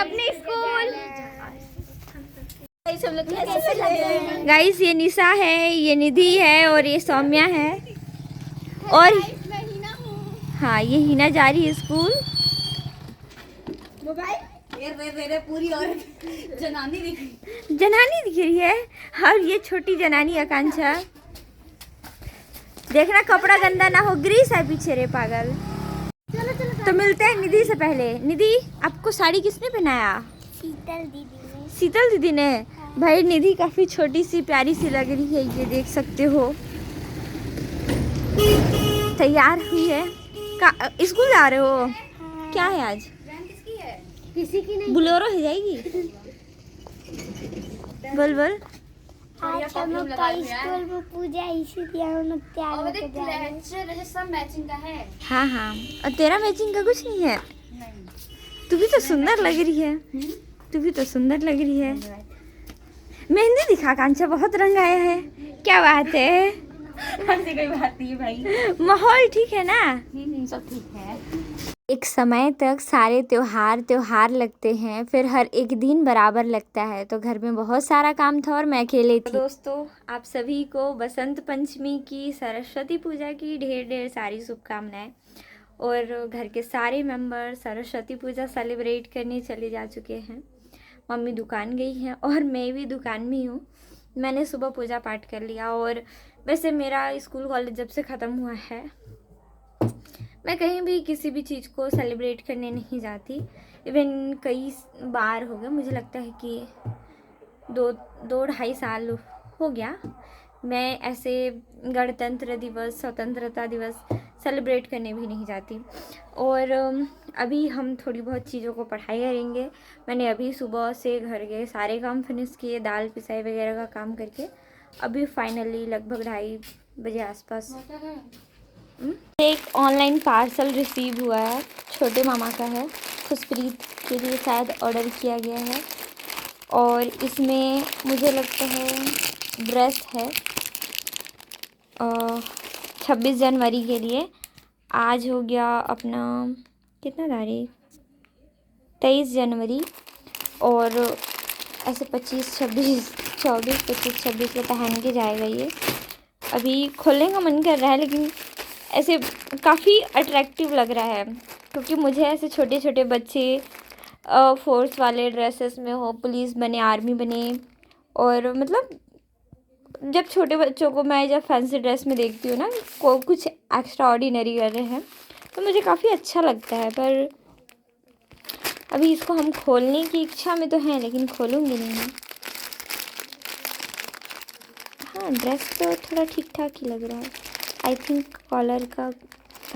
अपने school. Guys ये निशा है, ये निधि है और ये सौम्या है और हाँ ये हिना जा रही है स्कूल। पूरी औरत जनानी दिख रही है और ये छोटी जनानी आकांक्षा। देखना कपड़ा गंदा ना हो, ग्रीस है पीछे रे पागल। तो मिलते हैं निधि से पहले। निधि आपको साड़ी किसने पहनाया? शीतल दीदी ने। शीतल दीदी ने। भाई निधि काफी छोटी सी प्यारी सी लग रही है, ये देख सकते हो। तैयार हुई है, स्कूल जा रहे हो? हाँ। क्या है आज? किसकी है? किसी की नहीं। बुलेरो है जाएगी। बोल बोल। आज हम लोग का स्कूल में पूजा, इसीलिए हम लोग तैयार होकर जा रहे हैं। सब मैचिंग का है। हाँ हाँ, और तेरा मैचिंग का कुछ नहीं है? तू भी तो सुंदर लग रही है। तू भी तो सुंदर लग रही है। मेहंदी दिखा कांचा, बहुत रंग आया है। क्या बात है? ऐसी कोई बात नहीं है भाई। माहौल ठीक है ना? सब ठीक है। एक समय तक सारे त्योहार लगते हैं, फिर हर एक दिन बराबर लगता है, तो घर में बहुत सारा काम था और मैं अकेले थी। दोस्तों आप सभी को बसंत पंचमी की, सरस्वती पूजा की ढेर ढेर सारी शुभकामनाएं। और घर के सारे मेंबर सरस्वती पूजा सेलिब्रेट करने चले जा चुके हैं। मम्मी दुकान गई हैं और मैं भी दुकान में ही हूँ। मैंने सुबह पूजा पाठ कर लिया और वैसे मेरा स्कूल कॉलेज जब से ख़त्म हुआ है मैं कहीं भी किसी भी चीज़ को सेलिब्रेट करने नहीं जाती। इवन कई बार हो गया, मुझे लगता है कि दो ढाई साल हो गया मैं ऐसे गणतंत्र दिवस, स्वतंत्रता दिवस सेलिब्रेट करने भी नहीं जाती। और अभी हम थोड़ी बहुत चीज़ों को पढ़ाई करेंगे। मैंने अभी सुबह से घर के सारे काम फिनिश किए, दाल पिसाई वगैरह का काम करके अभी फाइनली लगभग 2:30 बजे आसपास एक ऑनलाइन पार्सल रिसीव हुआ है। छोटे मामा का है, खुशप्रीत के लिए शायद ऑर्डर किया गया है। और इसमें मुझे लगता है ड्रेस है 26 जनवरी के लिए। आज हो गया अपना कितना तारीख, 23 जनवरी। और ऐसे 25, 26, 24, 25, 26 में पहन के जाएगा ये। अभी खोलने का मन कर रहा है लेकिन ऐसे काफ़ी अट्रैक्टिव लग रहा है, क्योंकि मुझे ऐसे छोटे छोटे बच्चे फोर्स वाले ड्रेसेस में हो, पुलिस बने, आर्मी बने, और मतलब जब छोटे बच्चों को मैं जब फैंसी ड्रेस में देखती हूँ ना को कुछ एक्स्ट्रा ऑर्डिनरी कर रहे हैं, तो मुझे काफ़ी अच्छा लगता है। पर अभी इसको हम खोलने की इच्छा में तो हैं लेकिन खोलूँगी नहीं। हाँ ड्रेस तो थोड़ा ठीक ठाक ही लग रहा है। आई थिंक कॉलर का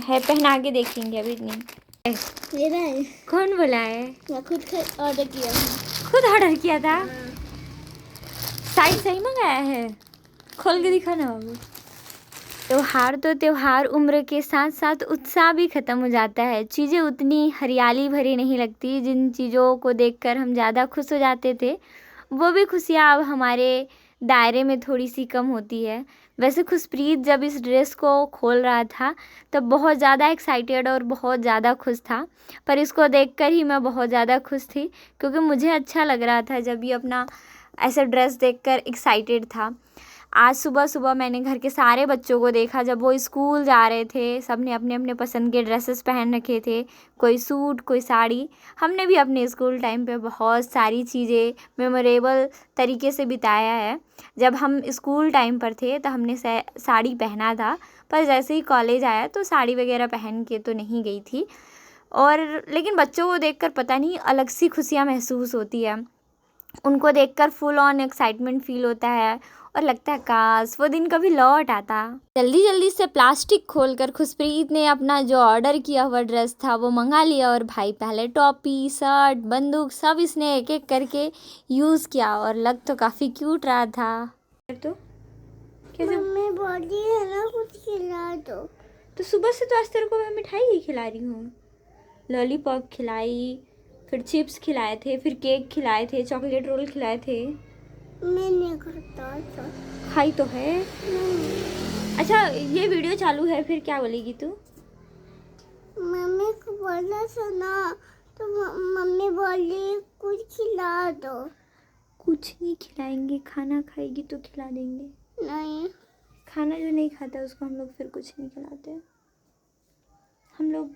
है, पहना के देखेंगे, अभी नहीं। मेरा है। कौन बोला है? मैं खुद ऑर्डर किया था। खुद ऑर्डर किया था? साइज सही मंगाया है? खोल के दिखा ना बाबू। त्योहार तो त्योहार, उम्र के साथ साथ उत्साह भी ख़त्म हो जाता है। चीज़ें उतनी हरियाली भरी नहीं लगती। जिन चीज़ों को देखकर हम ज़्यादा खुश हो जाते थे, वो भी खुशियाँ अब हमारे दायरे में थोड़ी सी कम होती है। वैसे खुशप्रीत जब इस ड्रेस को खोल रहा था तब बहुत ज़्यादा एक्साइटेड और बहुत ज़्यादा खुश था, पर इसको देखकर ही मैं बहुत ज़्यादा खुश थी, क्योंकि मुझे अच्छा लग रहा था जब ये अपना ऐसा ड्रेस देखकर एक्साइटेड था। आज सुबह सुबह मैंने घर के सारे बच्चों को देखा, जब वो स्कूल जा रहे थे सब ने अपने अपने पसंद के ड्रेसेस पहन रखे थे, कोई सूट, कोई साड़ी। हमने भी अपने स्कूल टाइम पे बहुत सारी चीज़ें मेमोरेबल तरीके से बिताया है। जब हम स्कूल टाइम पर थे तो हमने साड़ी पहना था, पर जैसे ही कॉलेज आया तो साड़ी वगैरह पहन के तो नहीं गई थी। और लेकिन बच्चों को देखकर पता नहीं अलग सी खुशियाँ महसूस होती है। उनको देखकर फुल ऑन एक्साइटमेंट फील होता है और लगता है काश वो दिन कभी लौट आता। जल्दी जल्दी से प्लास्टिक खोलकर खुशप्रीत ने अपना जो ऑर्डर किया हुआ ड्रेस था वो मंगा लिया। और भाई पहले टोपी, शर्ट, बंदूक सब इसने एक एक करके यूज़ किया और लग तो काफ़ी क्यूट रहा था। तो कैसे मम्मी बोली है ना कुछ खिला दो। तो सुबह से तो आज तेरे को मैं मिठाई ही खिला रही हूँ। लॉलीपॉप खिलाई, फिर चिप्स खिलाए थे, फिर केक खिलाए थे, चॉकलेट रोल खिलाए थे। मैंने खाता था। खाई तो है। अच्छा ये वीडियो चालू है, फिर क्या बोलेगी तू? मम्मी को बोला था ना तो मम्मी बोली कुछ खिला दो। कुछ नहीं खिलाएंगे, खाना खाएगी तो खिला देंगे। नहीं, खाना जो नहीं खाता उसको हम लोग फिर कुछ नहीं खिलाते। हम लोग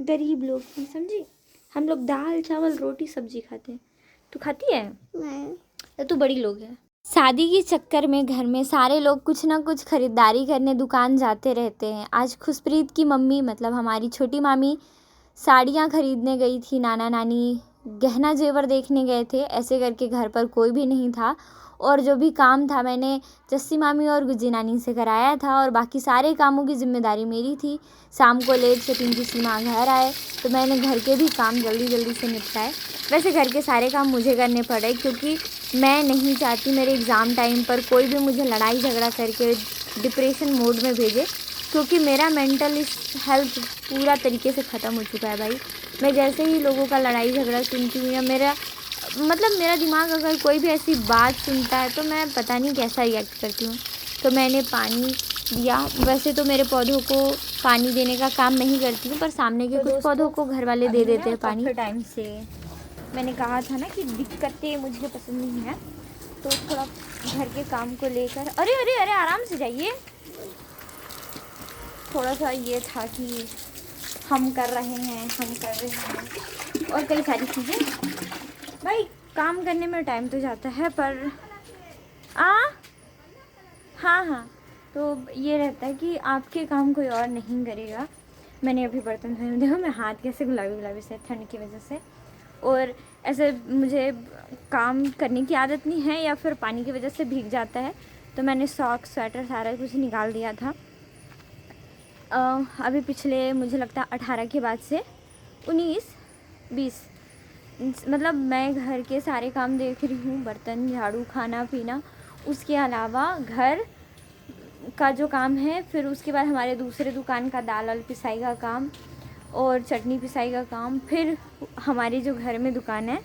गरीब लोग हैं, समझी। हम लोग दाल चावल रोटी सब्जी खाते हैं। तू खाती है? नहीं। तो तू बड़ी लोग है। शादी के चक्कर में घर में सारे लोग कुछ ना कुछ खरीदारी करने दुकान जाते रहते हैं। आज खुशप्रीत की मम्मी मतलब हमारी छोटी मामी साड़ियाँ खरीदने गई थी, नाना नानी गहना जेवर देखने गए थे। ऐसे करके घर पर कोई भी नहीं था और जो भी काम था मैंने जस्सी मामी और गुज्जी नानी से कराया था और बाकी सारे कामों की जिम्मेदारी मेरी थी। शाम को लेट से पिंकी सीमा घर आए तो मैंने घर के भी काम जल्दी जल्दी से निपटाए। वैसे घर के सारे काम मुझे करने पड़े क्योंकि मैं नहीं चाहती मेरे एग्ज़ाम टाइम पर कोई भी मुझे लड़ाई झगड़ा करके डिप्रेशन मोड में भेजे, क्योंकि मेरा मेंटल हेल्थ पूरा तरीके से ख़त्म हो चुका है भाई। मैं जैसे ही लोगों का लड़ाई झगड़ा सुनती हूँ या मेरा दिमाग अगर कोई भी ऐसी बात सुनता है तो मैं पता नहीं कैसा रिएक्ट करती हूँ। तो मैंने पानी दिया। वैसे तो मेरे पौधों को पानी देने का काम नहीं करती हूँ, पर सामने के कुछ पौधों को घर वाले दे देते हैं पानी। टाइम से मैंने कहा था ना कि दिक्कतें मुझे पसंद नहीं है, तो थोड़ा घर के काम को लेकर अरे अरे अरे आराम से जाइए। थोड़ा सा ये था कि हम कर रहे हैं और कई सारी चीज़ें। भाई काम करने में टाइम तो जाता है पर हाँ तो ये रहता है कि आपके काम कोई और नहीं करेगा। मैंने अभी बर्तन धोए, देखो मैं हाथ कैसे गुलाबी गुलाबी से ठंड की वजह से, और ऐसे मुझे काम करने की आदत नहीं है या फिर पानी की वजह से भीग जाता है, तो मैंने सॉक्स स्वेटर सारा कुछ निकाल दिया था। अभी पिछले मुझे लगता है 18 के बाद से 19-20 मतलब मैं घर के सारे काम देख रही हूँ, बर्तन झाड़ू खाना पीना, उसके अलावा घर का जो काम है, फिर उसके बाद हमारे दूसरे दुकान का दाल वाल पिसाई का काम और चटनी पिसाई का काम, फिर हमारी जो घर में दुकान है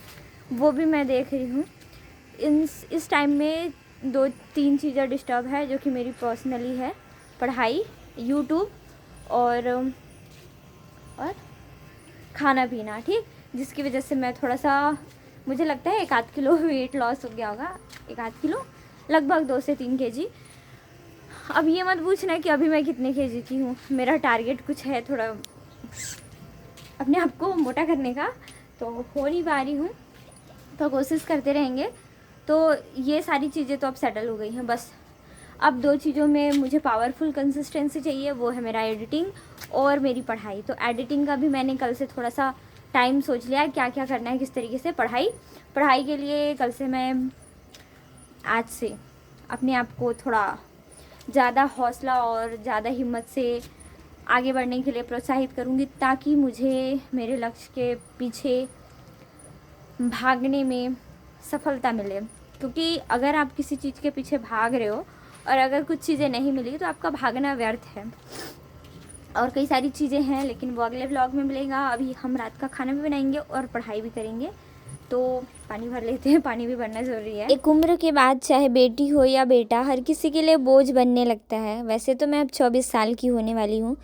वो भी मैं देख रही हूँ। इस टाइम में 2-3 चीज़ें डिस्टर्ब है जो कि मेरी पर्सनली है, पढ़ाई, यूट्यूब और खाना पीना, ठीक, जिसकी वजह से मैं थोड़ा सा मुझे लगता है 1-8 किलो वेट लॉस हो गया होगा, 1-8 किलो लगभग 2 से 3 केजी। अब ये मत पूछना कि अभी मैं कितने केजी की हूँ, मेरा टारगेट कुछ है थोड़ा अपने आप को मोटा करने का, तो हो नहीं पा रही हूँ, तो कोशिश करते रहेंगे। तो ये सारी चीज़ें तो अब सेटल हो गई हैं। बस अब 2 चीज़ों में मुझे पावरफुल कंसिस्टेंसी चाहिए, वो है मेरा एडिटिंग और मेरी पढ़ाई। तो एडिटिंग का भी मैंने कल से थोड़ा सा टाइम सोच लिया क्या क्या करना है, किस तरीके से। पढ़ाई के लिए कल से मैं आज से अपने आप को थोड़ा ज़्यादा हौसला और ज़्यादा हिम्मत से आगे बढ़ने के लिए प्रोत्साहित करूँगी, ताकि मुझे मेरे लक्ष्य के पीछे भागने में सफलता मिले। क्योंकि अगर आप किसी चीज़ के पीछे भाग रहे हो और अगर कुछ चीज़ें नहीं मिली तो आपका भागना व्यर्थ है। और कई सारी चीज़ें हैं, लेकिन वो अगले व्लॉग में मिलेगा। अभी हम रात का खाना भी बनाएंगे और पढ़ाई भी करेंगे, तो पानी भर लेते हैं, पानी भी भरना ज़रूरी है। एक उम्र के बाद चाहे बेटी हो या बेटा, हर किसी के लिए बोझ बनने लगता है। वैसे तो मैं अब 24 साल की होने वाली हूँ।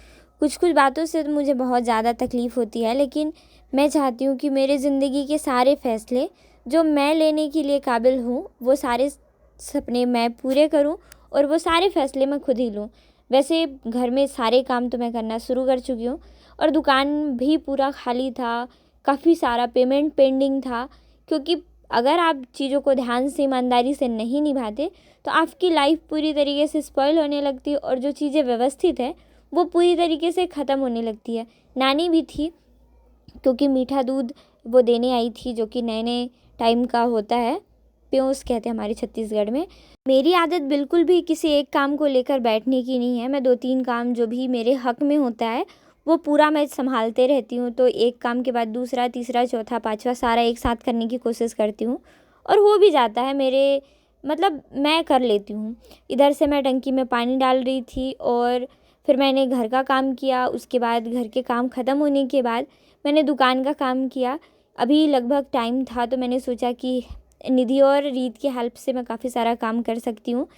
कुछ बातों से तो मुझे बहुत ज़्यादा तकलीफ़ होती है, लेकिन मैं चाहती हूँ कि मेरे ज़िंदगी के सारे फ़ैसले जो मैं लेने के लिए काबिल हूँ, वो सारे सपने मैं पूरे करूँ और वो सारे फ़ैसले मैं खुद ही लूँ। वैसे घर में सारे काम तो मैं करना शुरू कर चुकी हूँ और दुकान भी पूरा खाली था, काफ़ी सारा पेमेंट पेंडिंग था। क्योंकि अगर आप चीज़ों को ध्यान से ईमानदारी से नहीं निभाते तो आपकी लाइफ पूरी तरीके से स्पॉइल होने लगती है और जो चीज़ें व्यवस्थित है वो पूरी तरीके से ख़त्म होने लगती है। नानी भी थी, क्योंकि मीठा दूध वो देने आई थी, जो कि नए टाइम का होता है, प्योस कहते हैं हमारे छत्तीसगढ़ में। मेरी आदत बिल्कुल भी किसी एक काम को लेकर बैठने की नहीं है। मैं 2-3 काम जो भी मेरे हक में होता है वो पूरा मैं संभालते रहती हूँ। तो एक काम के बाद दूसरा, तीसरा, चौथा, पाँचवा सारा एक साथ करने की कोशिश करती हूँ और हो भी जाता है मेरे, मतलब मैं कर लेती हूँ। इधर से मैं टंकी में पानी डाल रही थी और फिर मैंने घर का काम किया। उसके बाद घर के काम ख़त्म होने के बाद मैंने दुकान का काम किया। अभी लगभग टाइम था तो मैंने सोचा कि निधि और रीत की हेल्प से मैं काफ़ी सारा काम कर सकती हूँ।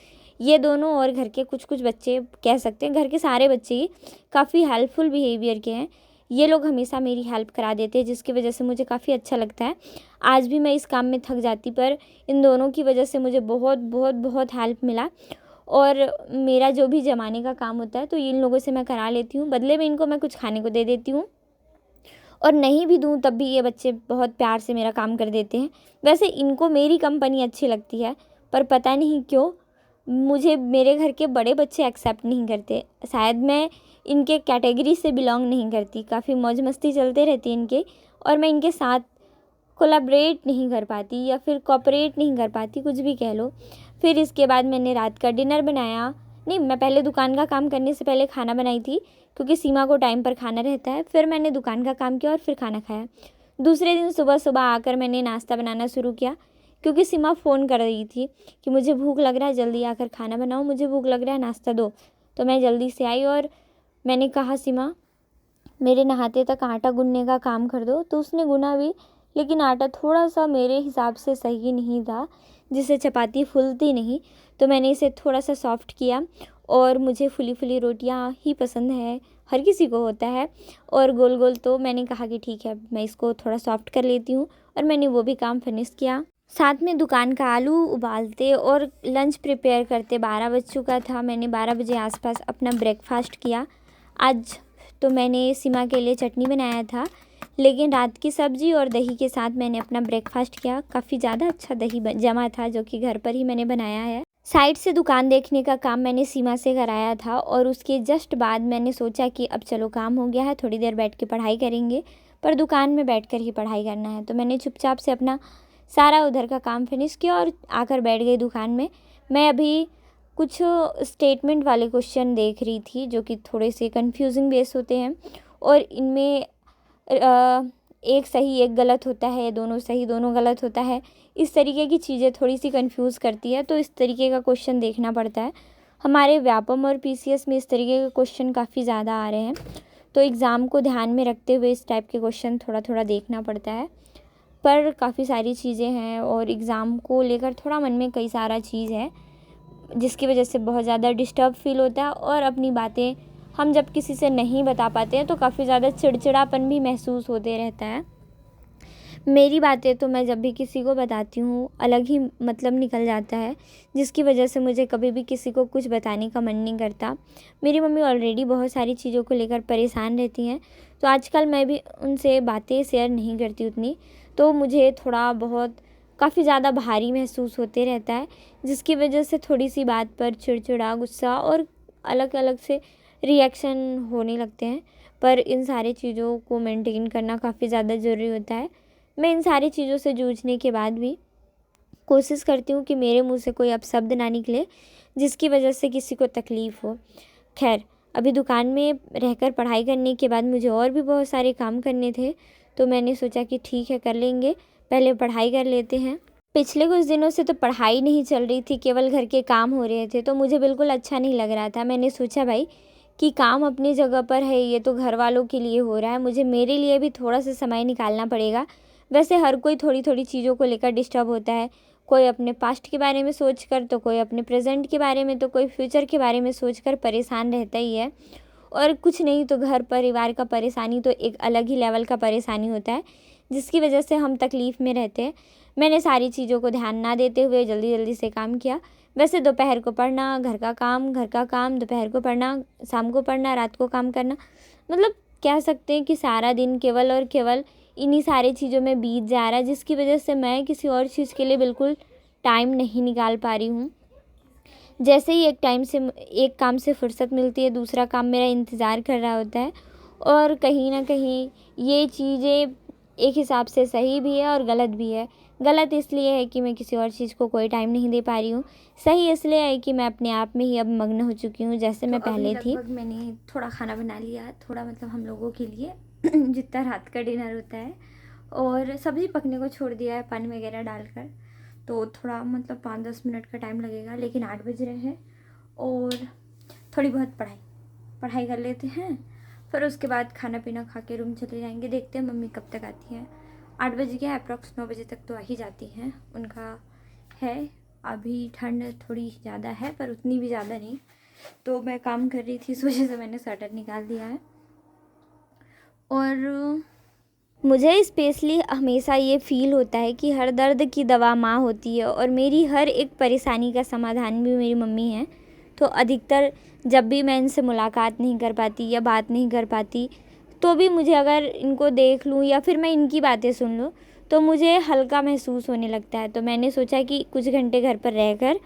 ये दोनों और घर के कुछ बच्चे, कह सकते हैं घर के सारे बच्चे ही काफ़ी हेल्पफुल बिहेवियर के हैं। ये लोग हमेशा मेरी हेल्प करा देते हैं, जिसकी वजह से मुझे काफ़ी अच्छा लगता है। आज भी मैं इस काम में थक जाती, पर इन दोनों की वजह से मुझे बहुत बहुत बहुत हेल्प मिला। और मेरा जो भी जमाने का काम होता है तो इन लोगों से मैं करा लेती हूँ। बदले में इनको मैं कुछ खाने को दे देती हूँ, और नहीं भी दूँ तब भी ये बच्चे बहुत प्यार से मेरा काम कर देते हैं। वैसे इनको मेरी कंपनी अच्छी लगती है, पर पता नहीं क्यों मुझे मेरे घर के बड़े बच्चे एक्सेप्ट नहीं करते। शायद मैं इनके कैटेगरी से बिलोंग नहीं करती। काफ़ी मौज मस्ती चलते रहती है इनके, और मैं इनके साथ कोलैबोरेट नहीं कर पाती या फिर कोऑपरेट नहीं कर पाती, कुछ भी कह लो। फिर इसके बाद मैंने रात का डिनर बनाया। नहीं, मैं पहले दुकान का काम करने से पहले खाना बनाई थी, क्योंकि सीमा को टाइम पर खाना रहता है। फिर मैंने दुकान का काम किया और फिर खाना खाया। दूसरे दिन सुबह सुबह आकर मैंने नाश्ता बनाना शुरू किया, क्योंकि सीमा फ़ोन कर रही थी कि मुझे भूख लग रहा है, जल्दी आकर खाना बनाओ, मुझे भूख लग रहा है, नाश्ता दो। तो मैं जल्दी से आई और मैंने कहा, सीमा मेरे नहाते तक आटा गूँथने का काम कर दो। तो उसने गुना भी, लेकिन आटा थोड़ा सा मेरे हिसाब से सही नहीं था, जिससे चपाती फूलती नहीं। तो मैंने इसे थोड़ा सा सॉफ्ट किया, और मुझे फुली फुली रोटियां ही पसंद है, हर किसी को होता है। और गोल गोल, तो मैंने कहा कि ठीक है, मैं इसको थोड़ा सॉफ्ट कर लेती हूँ, और मैंने वो भी काम फिनिश किया। साथ में दुकान का आलू उबालते और लंच प्रिपेयर करते 12 बज चुका था। मैंने 12 बजे आसपास अपना ब्रेकफास्ट किया। आज तो मैंने सीमा के लिए चटनी बनाया था, लेकिन रात की सब्ज़ी और दही के साथ मैंने अपना ब्रेकफास्ट किया। काफ़ी ज़्यादा अच्छा दही जमा था, जो कि घर पर ही मैंने बनाया है। साइड से दुकान देखने का काम मैंने सीमा से कराया था, और उसके जस्ट बाद मैंने सोचा कि अब चलो काम हो गया है, थोड़ी देर बैठ के पढ़ाई करेंगे। पर दुकान में बैठकर ही पढ़ाई करना है, तो मैंने चुपचाप से अपना सारा उधर का काम फिनिश किया और आकर बैठ गई दुकान में। मैं अभी कुछ स्टेटमेंट वाले क्वेश्चन देख रही थी, जो कि थोड़े से कंफ्यूजिंग बेस होते हैं, और इनमें एक सही एक गलत होता है, दोनों सही दोनों गलत होता है। इस तरीके की चीज़ें थोड़ी सी कंफ्यूज करती है, तो इस तरीके का क्वेश्चन देखना पड़ता है। हमारे व्यापम और पीसीएस में इस तरीके के क्वेश्चन काफ़ी ज़्यादा आ रहे हैं, तो एग्ज़ाम को ध्यान में रखते हुए इस टाइप के क्वेश्चन थोड़ा थोड़ा देखना पड़ता है। पर काफ़ी सारी चीज़ें हैं, और एग्ज़ाम को लेकर थोड़ा मन में कई सारा चीज़ है, जिसकी वजह से बहुत ज़्यादा डिस्टर्ब फील होता है। और अपनी बातें हम जब किसी से नहीं बता पाते हैं तो काफ़ी ज़्यादा चिड़चिड़ापन भी महसूस होते रहता है। मेरी बातें तो मैं जब भी किसी को बताती हूँ अलग ही मतलब निकल जाता है, जिसकी वजह से मुझे कभी भी किसी को कुछ बताने का मन नहीं करता। मेरी मम्मी ऑलरेडी बहुत सारी चीज़ों को लेकर परेशान रहती हैं, तो आजकल मैं भी उनसे बातें शेयर नहीं करती उतनी, तो मुझे थोड़ा बहुत काफ़ी ज़्यादा भारी महसूस होते रहता है, जिसकी वजह से थोड़ी सी बात पर चिड़चिड़ा, गुस्सा और अलग अलग से रिएक्शन होने लगते हैं। पर इन सारी चीज़ों को मेंटेन करना काफ़ी ज़्यादा ज़रूरी होता है। मैं इन सारी चीज़ों से जूझने के बाद भी कोशिश करती हूँ कि मेरे मुंह से कोई अपशब्द ना निकले, जिसकी वजह से किसी को तकलीफ़ हो। खैर, अभी दुकान में रहकर पढ़ाई करने के बाद मुझे और भी बहुत सारे काम करने थे, तो मैंने सोचा कि ठीक है, कर लेंगे, पहले पढ़ाई कर लेते हैं। पिछले कुछ दिनों से तो पढ़ाई नहीं चल रही थी, केवल घर के काम हो रहे थे, तो मुझे बिल्कुल अच्छा नहीं लग रहा था। मैंने सोचा भाई कि काम अपनी जगह पर है, ये तो घर वालों के लिए हो रहा है, मुझे मेरे लिए भी थोड़ा सा समय निकालना पड़ेगा। वैसे हर कोई थोड़ी थोड़ी चीज़ों को लेकर डिस्टर्ब होता है, कोई अपने पास्ट के बारे में सोच कर, तो कोई अपने प्रेजेंट के बारे में, तो कोई फ्यूचर के बारे में सोच कर परेशान रहता ही है। और कुछ नहीं तो घर परिवार का परेशानी तो एक अलग ही लेवल का परेशानी होता है, जिसकी वजह से हम तकलीफ़ में रहते हैं। मैंने सारी चीज़ों को ध्यान ना देते हुए जल्दी जल्दी से काम किया। वैसे दोपहर को पढ़ना, घर का काम, दोपहर को पढ़ना, शाम को पढ़ना, रात को काम करना, मतलब कह सकते हैं कि सारा दिन केवल और केवल इन्हीं सारी चीज़ों में बीत जा रहा है, जिसकी वजह से मैं किसी और चीज़ के लिए बिल्कुल टाइम नहीं निकाल पा रही हूँ। जैसे ही एक काम से फुर्सत मिलती है, दूसरा काम मेरा इंतज़ार कर रहा होता है। और कहीं ना कहीं ये चीज़ें एक हिसाब से सही भी है और गलत भी है। गलत इसलिए है कि मैं किसी और चीज़ को कोई टाइम नहीं दे पा रही हूँ, सही इसलिए है कि मैं अपने आप में ही अब मग्न हो चुकी हूँ, जैसे मैं पहले थी। मैंने थोड़ा खाना बना लिया, थोड़ा मतलब हम लोगों के लिए जितना रात का डिनर होता है, और सब्ज़ी पकने को छोड़ दिया है पानी वगैरह डालकर, तो थोड़ा मतलब 5-10 मिनट का टाइम लगेगा, लेकिन 8 बज रहे हैं। और थोड़ी बहुत पढ़ाई कर लेते हैं, फिर उसके बाद खाना पीना खा के रूम चले जाएंगे। देखते हैं मम्मी कब तक आती हैं। 8 बज गया, अप्रॉक्स 9 बजे तक तो आ ही जाती हैं। उनका है, अभी ठंड थोड़ी ज़्यादा है पर उतनी भी ज़्यादा नहीं। तो मैं काम कर रही थी, इस वजह से मैंने स्वेटर निकाल दिया है। और मुझे स्पेशली हमेशा ये फ़ील होता है कि हर दर्द की दवा माँ होती है और मेरी हर एक परेशानी का समाधान भी मेरी मम्मी है। तो अधिकतर जब भी मैं इनसे मुलाकात नहीं कर पाती या बात नहीं कर पाती, तो भी मुझे अगर इनको देख लूँ या फिर मैं इनकी बातें सुन लूँ तो मुझे हल्का महसूस होने लगता है। तो मैंने सोचा कि कुछ घंटे घर पर रहकर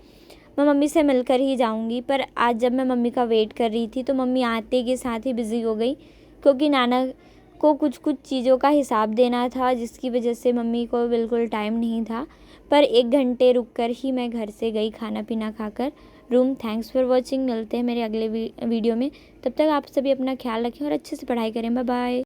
मैं मम्मी से मिलकर ही जाऊंगी। पर आज जब मैं मम्मी का वेट कर रही थी तो मम्मी आते के साथ ही बिज़ी हो गई, क्योंकि नाना को कुछ चीज़ों का हिसाब देना था, जिसकी वजह से मम्मी को बिल्कुल टाइम नहीं था। पर 1 घंटे रुक कर ही मैं घर से गई खाना पीना खाकर रूम। Thanks for watching. मिलते हैं मेरे अगले वीडियो में। तब तक आप सभी अपना ख्याल रखें और अच्छे से पढ़ाई करें। Bye bye.